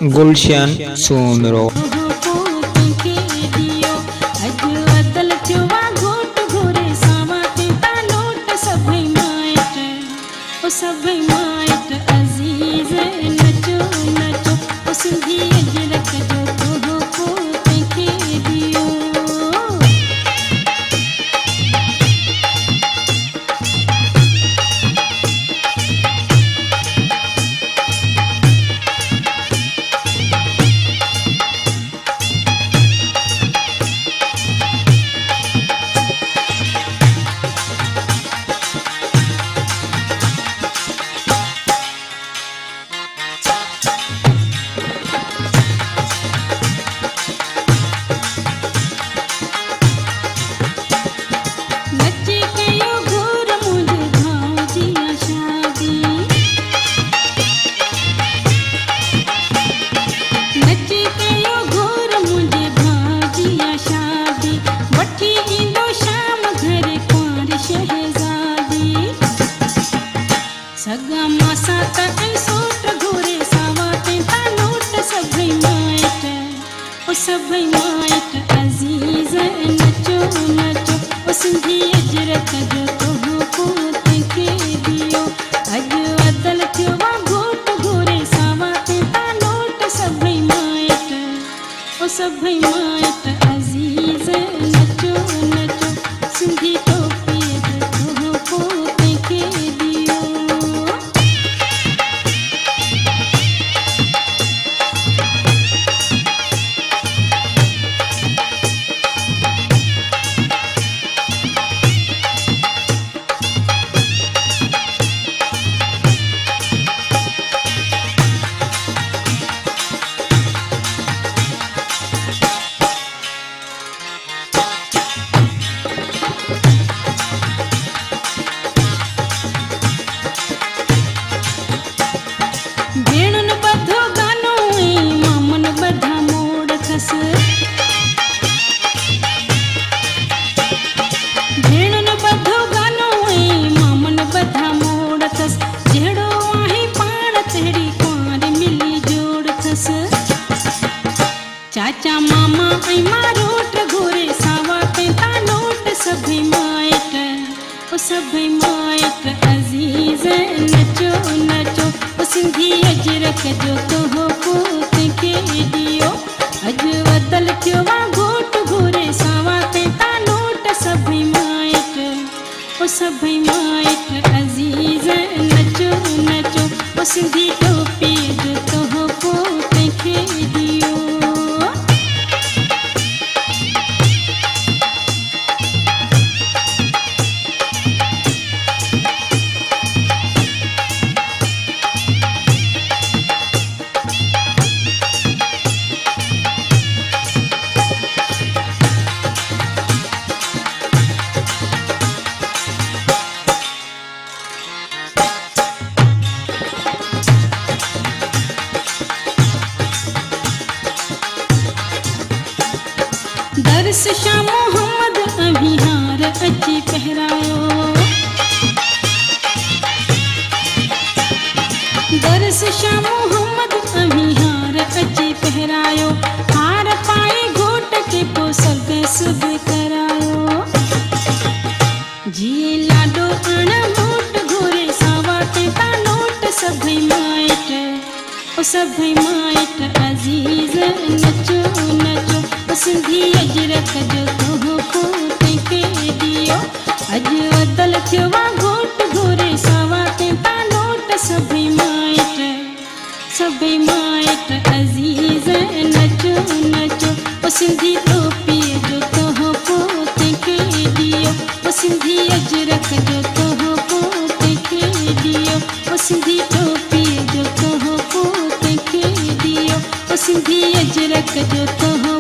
गुलशन सोमरो। चाचा मामा आई मारोट घोरे सावा ते तानोट सभई माइट ओ सभई माइट अजीज नचो नचो ओ सिंधी अजरक जो तो हो पोत के दियो अज बदल थियो वा घोट घोरे सावा ते तानोट सभई माइट ओ सभई माइट अजीज नचो नचो ओ सिंधी टोपी जो तो हो पोत के दियो। दर्श शाह मोहम्मद अभिहार अची पहरायो दर्श शाह मोहम्मद अभिहार अची पहरायो हार पाए घोट के पोसल के सुब करायो जी लाडो अण मोट घोरे सावा ते तानोट सभई माइट ओ सभई माइट अजीज नचो नचो सिंधी अजरक जो तो हो पोत के दियो अज बदल थियो वा घोट घोरे सावा ते तानोट सभई माइट अजीज नचो नचो ओ सिंधी टोपी जो तो हो पोत के दियो ओ सिंधी अजरक जो तो हो पोत के दियो ओ सिंधी टोपी जो तो हो पोत के दियो ओ सिंधी अजरक जो तो हो